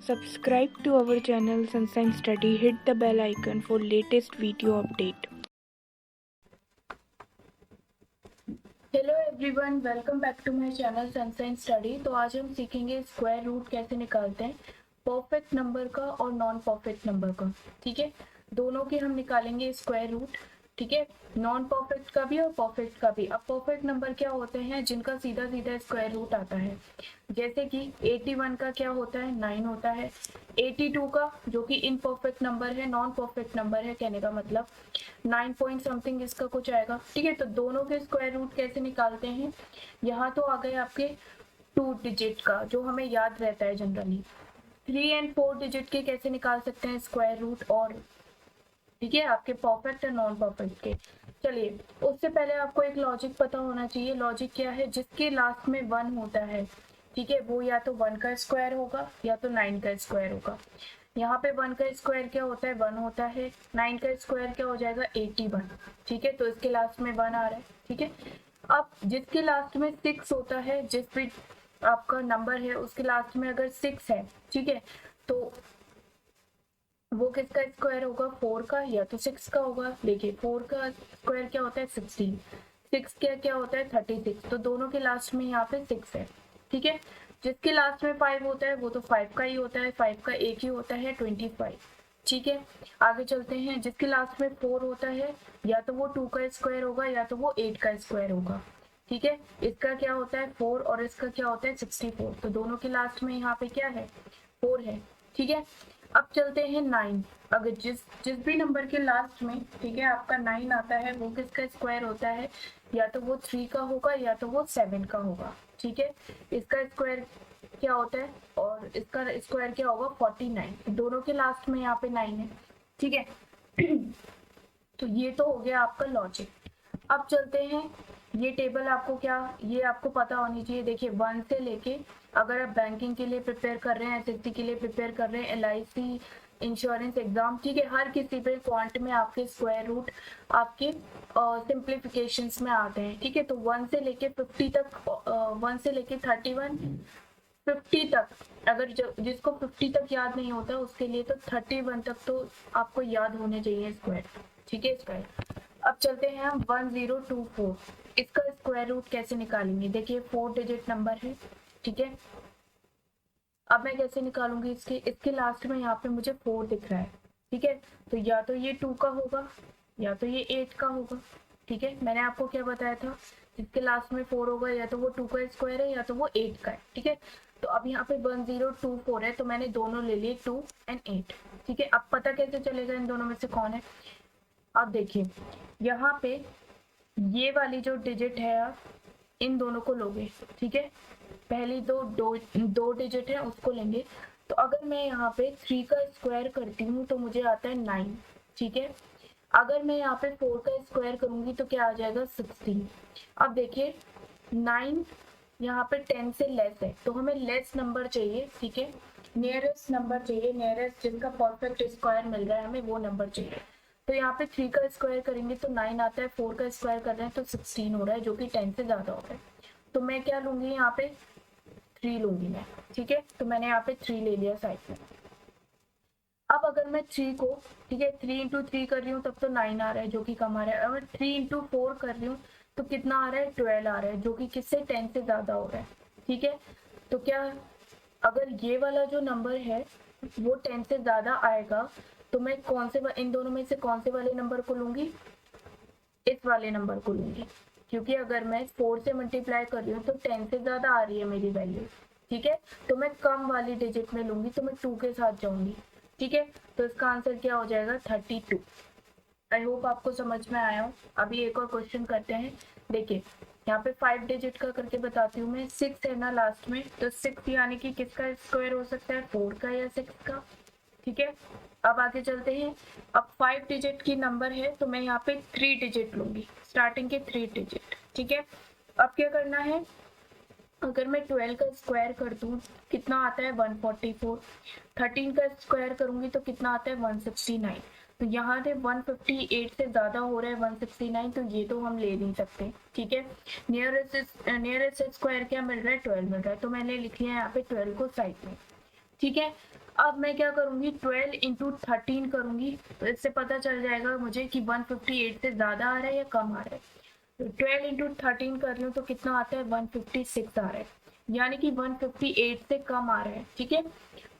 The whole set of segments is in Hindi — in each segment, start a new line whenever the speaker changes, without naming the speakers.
Subscribe to our channel Sunshine Study. Hit the bell icon for latest video update.
Hello everyone, welcome back to my channel Sunshine Study. तो आज हम सीखेंगे स्क्वायर रूट कैसे निकालते हैं परफेक्ट नंबर का और नॉन परफेक्ट नंबर का। ठीक है, दोनों के हम निकालेंगे स्क्वायर रूट। ठीक है, नॉन परफेक्ट का भी और परफेक्ट का भी। अब परफेक्ट नंबर क्या होते हैं जिनका सीधा सीधा स्क्वायर रूट आता है, जैसे कि 81 का क्या होता है 9 होता है, 82 का जो कि इनपरफेक्ट नंबर है, नॉन परफेक्ट नंबर है, कहने का मतलब 9 पॉइंट समथिंग इसका कुछ आएगा। ठीक है, तो दोनों के स्क्वायर रूट कैसे निकालते हैं। यहाँ तो आ गए आपके 2 डिजिट का जो हमें याद रहता है जनरली। 3 एंड 4 डिजिट के कैसे निकाल सकते हैं स्क्वायर रूट, और ठीक है आपके परफेक्ट और नॉन परफेक्ट के। चलिए, उससे पहले आपको एक लॉजिक पता होना चाहिए। लॉजिक क्या है, जिसके लास्ट में 1 होता है, ठीक है, वो या तो 1 का स्क्वायर होगा या तो 9 का स्क्वायर होगा। यहाँ पे 1 का स्क्वायर क्या होता है 1 होता है, 9 का स्क्वायर क्या हो जाएगा 81। ठीक है, तो इसके लास्ट में 1 आ रहा है। ठीक है, अब जिसके लास्ट में 6 होता है, जिस भी आपका नंबर है उसके लास्ट में अगर 6 है, ठीक है, तो वो किसका स्क्वायर होगा 4 का या तो 6 का होगा। देखिए 4 का स्क्वायर क्या होता है 16, 6 का क्या होता है 36, तो दोनों के लास्ट में यहाँ पे 6 है। ठीक है, जिसके लास्ट में 5 होता है वो तो 5 का ही होता है, 5 का एक ही होता है 25। ठीक है, आगे चलते हैं। जिसके लास्ट में 4 होता है या तो वो 2 का स्क्वायर होगा या तो वो 8 का स्क्वायर होगा। ठीक है, इसका क्या होता है 4 और इसका क्या होता है 64, तो दोनों के लास्ट में यहाँ पे क्या है 4 है। ठीक है, अब चलते हैं 9। अगर जिस जिस भी नंबर के लास्ट में, ठीक है, आपका 9 आता है वो किसका स्क्वायर होता है, या तो वो 3 का होगा या तो वो 7 का होगा। ठीक है, इसका स्क्वायर क्या होता है और इसका स्क्वायर क्या होगा 49, दोनों के लास्ट में यहाँ पे 9 है। ठीक है तो ये तो हो गया आपका लॉजिक। अब चलते हैं, ये टेबल आपको क्या, ये आपको पता होनी चाहिए। देखिए 1 से लेके, अगर आप बैंकिंग के लिए प्रिपेयर कर रहे हैं, एसएससी के लिए प्रिपेयर कर रहे हैं, एलआईसी, इंश्योरेंस एग्जाम, ठीक है, हर किसी पे क्वांट में आपके स्क्वायर रूट आपके सिंप्लीफिकेशंस में आते हैं। ठीक है, तो 1 से लेके 50 तक, 1 से लेके 31, 50 तक, अगर जिसको 50 तक याद नहीं होता उसके लिए तो 31 तक तो आपको याद होने चाहिए स्क्वायर। ठीक है, स्क्वायर। अब चलते हैं हम 1024, इसका स्क्वायर रूट कैसे निकालेंगे। देखिए 4 डिजिट नंबर है। ठीक है, अब मैं कैसे निकालूंगी इसके लास्ट में यहाँ पे मुझे 4 दिख रहा है। ठीक है, तो या तो ये 2 का होगा या तो ये 8 का होगा। ठीक है, मैंने आपको क्या बताया था, जिसके लास्ट में 4 होगा या तो वो 2 का स्क्वायर है या तो वो 8 का है। ठीक है, तो अब यहाँ पे 1024 है तो मैंने दोनों ले लिए 2 एंड 8। ठीक है, अब पता कैसे चलेगा इन दोनों में से कौन है। अब देखिए यहाँ पे ये वाली जो डिजिट है आप इन दोनों को लोगे। ठीक है, पहली दो डिजिट है उसको लेंगे। तो अगर मैं यहाँ पे 3 का स्क्वायर करती हूँ तो मुझे आता है 9। ठीक है, अगर मैं यहाँ पे 4 का स्क्वायर करूंगी तो क्या आ जाएगा 16। अब देखिए 9 यहाँ पे 10 से लेस है तो हमें लेस नंबर चाहिए। ठीक है, नियरेस्ट नंबर चाहिए, नियरेस्ट जिनका परफेक्ट स्क्वायर मिल रहा है हमें वो नंबर चाहिए। तो यहाँ पे 3 का स्क्वायर करेंगे तो 9 आता है, 4 का स्क्वायर कर रहे हैं तो 16 हो रहा है जो कि 10 से ज्यादा हो रहा है। तो मैं क्या लूंगी यहाँ पे 3 लूंगी मैं। ठीक है, तो मैंने यहाँ पे 3 ले लिया साइड में। अब अगर मैं 3 को, ठीक है, 3 इंटू 3 कर रही हूँ तब तो 9 आ रहा है जो कि कम आ रहा है। अगर 3 इंटू 4 कर रही हूँ तो कितना आ रहा है 12 आ रहा है जो कि किससे 10 से ज्यादा हो रहा है। ठीक है, तो क्या अगर ये वाला जो नंबर है वो 10 से ज्यादा आएगा तो मैं कौन से इन दोनों में से कौन से वाले नंबर को लूंगी, इस वाले नंबर को लूंगी, क्योंकि अगर मैं 4 से मल्टीप्लाई कर रही हूँ तो 10 से ज्यादा आ रही है मेरी वैल्यू। ठीक है, तो मैं कम वाली डिजिट में लूंगी तो मैं 2 के साथ जाऊंगी। ठीक है, तो इसका आंसर क्या हो जाएगा 32। आई होप आपको समझ में आया हो। अभी एक और क्वेश्चन करते हैं। देखिए यहाँ पे 5 डिजिट का करके बताती हूँ मैं। 6 है ना लास्ट में, तो 6 यानी कि किसका स्क्वायर हो सकता है 4 का या 6 का। ठीक है, अब आगे चलते हैं। अब 5 डिजिट की नंबर है तो मैं यहाँ पे 3 डिजिट लूंगी, स्टार्टिंग के 3 डिजिट। ठीक है, अब क्या करना है, अगर मैं 12 का स्क्वायर कर दूं कितना आता है 144, 13 का स्क्वायर करूंगी तो कितना आता है 169। तो यहाँ से 158 से ज्यादा हो रहा है 169, तो ये तो हम ले नहीं सकते। ठीक है, नियरेस्ट स्क्वायर क्या मिल रहा है 12 मिल रहा है, तो मैंने लिख लिया यहाँ पे 12 को साइड में। ठीक है, अब मैं क्या करूंगी, 12 इंटू 13 करूंगी, तो इससे पता चल जाएगा मुझे कि 158 से ज्यादा आ रहा है या कम आ रहा है। तो 12 इंटू 13 कर रही हूँ तो कितना आता है, 156 आ रहा है, यानी कि 158 से कम आ रहा है। ठीक है,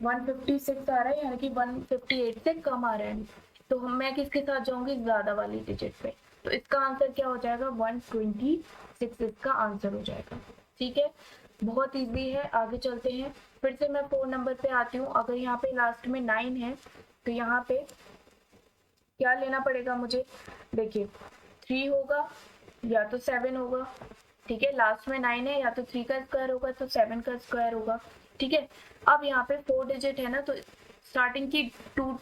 156 आ रहा है यानी कि 158 से कम आ रहा है। तो मैं किसके साथ जाऊंगी, ज्यादा वाली डिजिट पे। तो इसका आंसर क्या हो जाएगा, 126 इसका आंसर हो जाएगा। ठीक है, बहुत इजी है। आगे चलते हैं, फिर से मैं 4 नंबर पे आती हूँ। अगर यहाँ पे लास्ट में 9 है तो यहाँ पे क्या लेना पड़ेगा मुझे, देखिए 3 होगा या तो 7 होगा। ठीक है, लास्ट में 9 है, या तो 3 का स्क्वायर होगा तो 7 का स्क्वायर होगा। ठीक है, अब यहाँ पे 4 डिजिट है ना, तो स्टार्टिंग की 2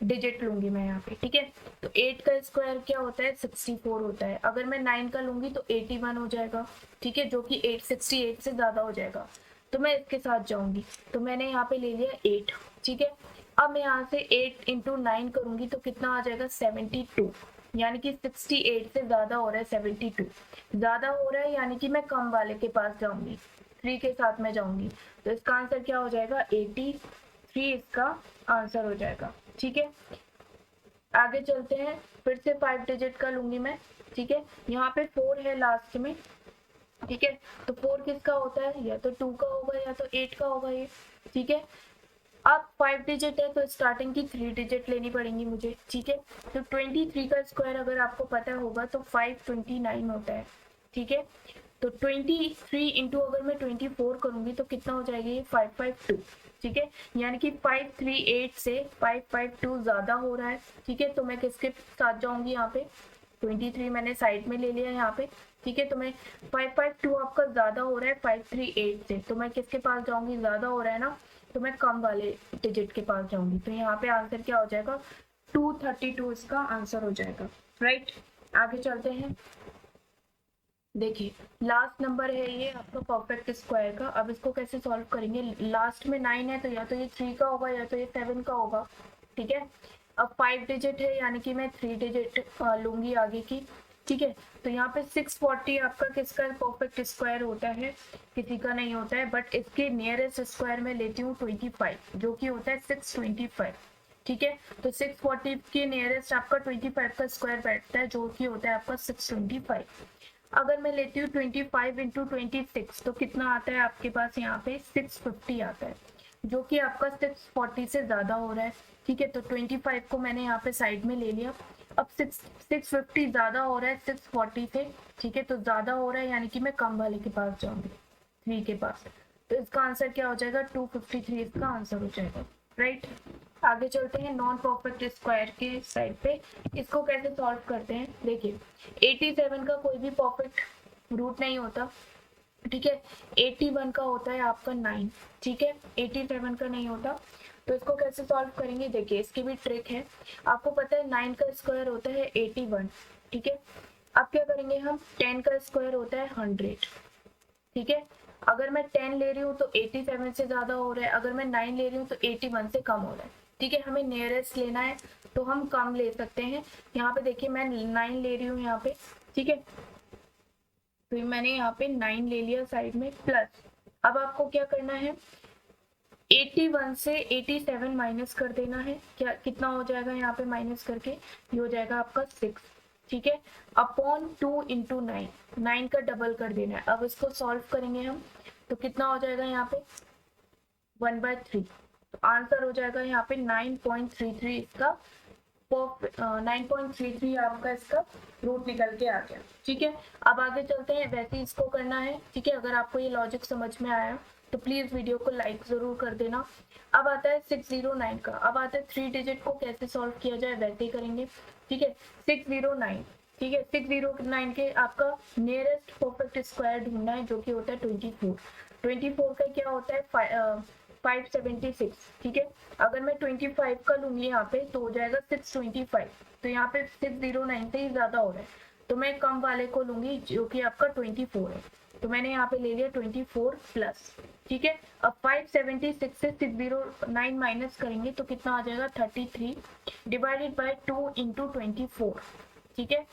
डिजिट लूंगी मैं यहाँ पे। ठीक है, तो 8 का स्क्वायर क्या होता है, 64 होता है। अगर मैं 9 का लूंगी तो 81 हो जाएगा। ठीक है, जो कि 868 से ज्यादा हो जाएगा, तो मैं इसके साथ जाऊंगी। तो मैंने यहाँ पे ले लिया 8। ठीक है, अब मैं यहाँ से 8 इंटू 9 करूंगी तो कितना आ जाएगा, 72, यानी कि 68 से ज्यादा हो रहा है, 72 ज्यादा हो रहा है, यानी कि मैं कम वाले के पास जाऊंगी, 3 के साथ में जाऊंगी। तो इसका आंसर क्या हो जाएगा, 83 इसका आंसर हो जाएगा। ठीक है, आगे चलते हैं, फिर से 5 डिजिट का लूंगी मैं। ठीक है, यहाँ पे 4 है लास्ट में। ठीक है, तो 4 किसका होता है, या तो 2 का होगा या तो 8 का होगा ये। ठीक है, अब 5 डिजिट है तो स्टार्टिंग की 3 डिजिट लेनी पड़ेंगी मुझे। ठीक है, तो 23 का स्क्वायर अगर आपको पता होगा तो 529 होता है। ठीक है, तो 23 इंटू अगर मैं 24 करूंगी तो कितना हो जाएगा, ये 552। ठीक है, यानी कि 538 से 552 ज्यादा हो रहा है। ठीक है, तो मैं किसके साथ जाऊंगी, यहाँ पे 23 मैंने साइड में ले लिया यहाँ पे। ठीक है, तो मैं 552 आपका ज्यादा हो रहा है 538 से, तो मैं किसके पास जाऊंगी, ज्यादा हो रहा है ना, तो मैं कम वाले डिजिट के पास जाऊंगी। तो यहाँ पे आंसर क्या हो जाएगा, 232 इसका आंसर हो जाएगा। राइट, आगे चलते हैं। देखिए लास्ट नंबर है ये आपका परफेक्ट स्क्वायर का। अब इसको कैसे सॉल्व करेंगे, लास्ट में 9 है तो या तो ये 3 का होगा या तो ये 7 का होगा। ठीक है, अब 5 डिजिट है यानी कि मैं 3 डिजिट लूंगी आगे की। ठीक है, तो यहाँ पे 640 आपका किसका परफेक्ट स्क्वायर होता है, किसी का नहीं होता है, बट इसके नियरेस्ट स्क्वायर में लेती हूँ 25, जो कि होता है 625। ठीक है, तो 640 के नियरेस्ट आपका 25 का स्क्वायर बैठता है, जो कि होता है आपका 625। अगर मैं लेती हूँ 25 इंटू 26 तो कितना आता है आपके पास, यहाँ पे 650 आता है, जो कि आपका 640 से ज्यादा हो रहा है। ठीक है, तो 25 को मैंने यहाँ पे साइड में ले लिया। अब 650 ज्यादा हो रहा है 640 से। ठीक है, तो ज्यादा हो रहा है यानी कि मैं कम वाले के पास जाऊंगी, 3 के पास। तो इसका आंसर क्या हो जाएगा, 253 इसका आंसर हो जाएगा। राइट, आगे चलते हैं नॉन परफेक्ट स्क्वायर के साइड पे। इसको कैसे सॉल्व करते हैं, देखिए 87 का कोई भी परफेक्ट रूट नहीं होता। ठीक है, 81 का होता है आपका 9। ठीक है, 87 का नहीं होता। तो इसको कैसे सॉल्व करेंगे, देखिए इसकी भी ट्रिक है। आपको पता है 9 का स्क्वायर होता है 81। ठीक है, अब क्या करेंगे हम, 10 का स्क्वायर होता है 100। ठीक है, अगर मैं 10 ले रही हूँ तो 87 से ज्यादा हो रहा है, अगर मैं 9 ले रही हूँ तो 81 से कम हो रहा है। ठीक है, हमें नियरेस्ट लेना है तो हम कम ले सकते हैं। यहाँ पे देखिए मैं 9 ले रही हूँ यहाँ पे। ठीक है, तो मैंने यहाँ पे 9 ले लिया साइड में, प्लस अब आपको क्या करना है, 81 से 87 माइनस कर देना है। क्या कितना हो जाएगा यहाँ पे माइनस करके, ये हो जाएगा आपका 6। ठीक है, अपॉन 2 इंटू 9, 9 का डबल कर देना है। अब इसको सॉल्व करेंगे हम तो कितना हो जाएगा यहाँ पे 1/3। तो आंसर हो जाएगा यहाँ पे 9.33 इसका 9.33 आपका इसका रूट निकल के आ गया। ठीक है, अब आगे चलते हैं, वैसे ही इसको करना है। ठीक है, अगर आपको ये लॉजिक समझ में आया तो प्लीज वीडियो को लाइक जरूर कर देना। अब आता है 609 का। अब आता है 3 डिजिट को कैसे सॉल्व किया जाए, वैसे ही करेंगे। ठीक है, 609। ठीक है, 609 के आपका नियरेस्ट परफेक्ट स्क्वायर ढूंढना है, जो कि होता है 24। 24 का क्या होता है 576। ठीक है, अगर मैं 25 का लूंगी यहाँ पे तो हो जाएगा 625। तो यहाँ पे 609 से ही ज्यादा हो रहा है, तो मैं कम वाले को लूंगी जो कि आपका 24 है। तो मैंने यहाँ पे ले लिया 24 प्लस। ठीक है, अब 576 से 609 माइनस करेंगे तो कितना आ जाएगा 33 डिवाइडेड बाय 2 इंटू 24। ठीक है,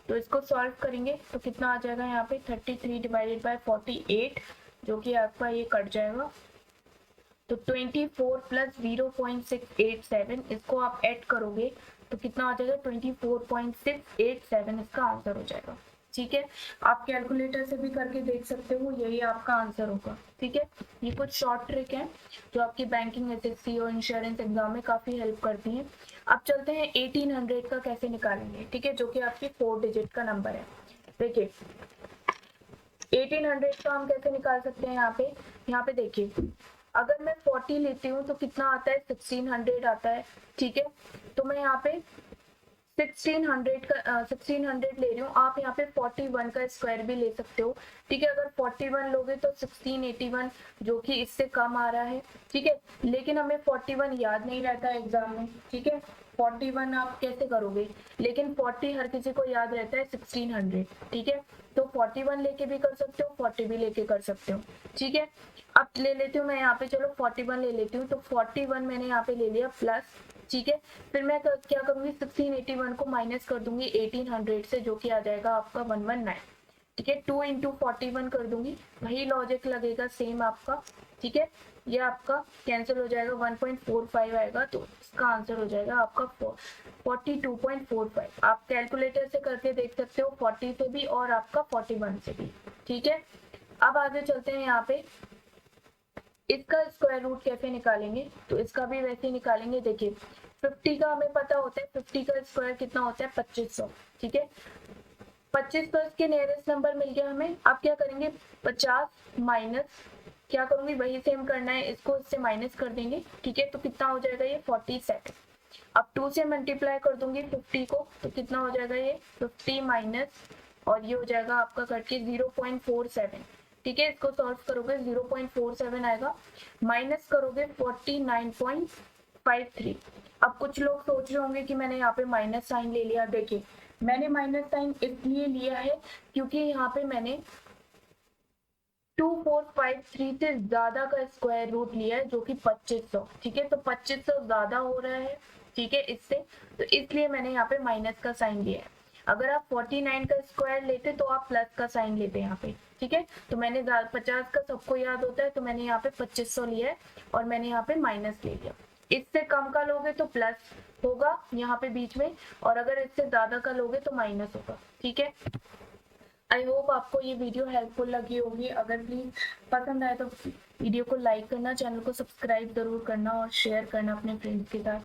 तो इसको सॉल्व करेंगे तो कितना आ जाएगा यहाँ पे 33 डिवाइडेड बाय 48, जो कि आपका ये कट जाएगा। तो 24 प्लस 0.687 इसको आप ऐड करोगे तो कितना आ जाएगा, 24.687 इसका आंसर हो जाएगा। ठीक है, आप कैलकुलेटर से भी करके देख सकते हो, यही आपका आंसर होगा। ठीक है, ये कुछ शॉर्ट ट्रिक है जो आपकी बैंकिंग, एसएससी और इंश्योरेंस एग्जाम में काफी हेल्प करती हैं। अब चलते हैं 1800 का कैसे निकालेंगे। ठीक है, जो कि आपकी 4 डिजिट का नंबर है। देखिए 1800 का हम कैसे निकाल सकते हैं। यहाँ पे देखिए, अगर मैं 40 लेती हूँ तो कितना आता है, 1600 आता है। ठीक है, तो मैं यहाँ पे 1600 ले रही हूँ। आप यहाँ पे 41 का स्क्वायर भी ले सकते हो। ठीक है, अगर 41 लोगे तो 1681 जो कि इससे कम आ रहा है। ठीक है, लेकिन हमें 41 याद नहीं रहता है एग्जाम में। ठीक है, 41 आप कैसे करोगे, लेकिन 40 हर किसी को याद रहता है 1600। ठीक है, तो 41 लेके भी कर सकते हो, 40 भी लेके कर सकते हो। ठीक है, अब ले लेती हूँ मैं यहाँ पे, चलो 41 ले लेती हूँ। तो 41 मैंने यहाँ पे ले लिया प्लस। ठीक है, फिर मैं क्या करूंगी, 1681 को माइनस कर दूंगी 1800 से, जो कि आ जाएगा आपका 119। ठीक है, 2 इंटू 41 कर दूंगी, वही लॉजिक लगेगा सेम आपका। ठीक है, ये आपका कैंसिल हो जाएगा, 1.45 आएगा, तो इसका आंसर हो जाएगा आपका 42.45। आप कैलकुलेटर से करके देख सकते हो, 40 से भी और आपका 41 से भी। ठीक है, अब आगे चलते हैं। यहाँ पे इसका स्क्वायर रूट कैसे निकालेंगे, तो इसका भी वैसे ही निकालेंगे। देखिए 50 का हमें पता होता है, 50 का स्क्वायर कितना होता है, 2500। ठीक है, 25 को इसके नियरेस्ट नंबर मिल गया हमें। अब क्या करेंगे, 50 माइनस, क्या करूंगी, वही सेम करना है, इसको इससे माइनस कर देंगे। ठीक है, तो कितना हो जाएगा ये 47। अब 2 से मल्टीप्लाई कर दूंगी 50 को, तो कितना हो जाएगा ये 50 माइनस, और ये हो जाएगा आपका करके 0.47। ठीक है, इसको सॉल्व करोगे 0.47 आएगा, माइनस करोगे 49.53। अब कुछ लोग सोच रहे होंगे कि मैंने यहाँ पे माइनस साइन ले लिया। देखिए मैंने माइनस साइन इसलिए लिया है क्योंकि यहाँ पे मैंने 2453 से ज्यादा का स्क्वायर रूट लिया है, जो कि 2500। ठीक है, तो 2500 ज्यादा हो रहा है। ठीक है, इससे, तो इसलिए मैंने यहाँ पे माइनस का साइन लिया है। अगर आप 49 का स्क्वायर लेते तो आप प्लस का साइन लेते यहाँ पे। ठीक है, तो मैंने 50 का सबको याद होता है, तो मैंने यहाँ पे 2500 लिया है और मैंने यहाँ पे माइनस ले लिया। इससे कम का लोगे तो प्लस होगा यहाँ पे बीच में, और अगर इससे ज्यादा का लोगे तो माइनस होगा। ठीक है, आई होप आपको ये वीडियो हेल्पफुल लगी होगी। अगर प्लीज पसंद आए तो वीडियो को लाइक करना, चैनल को सब्सक्राइब जरूर करना और शेयर करना अपने फ्रेंड्स के साथ।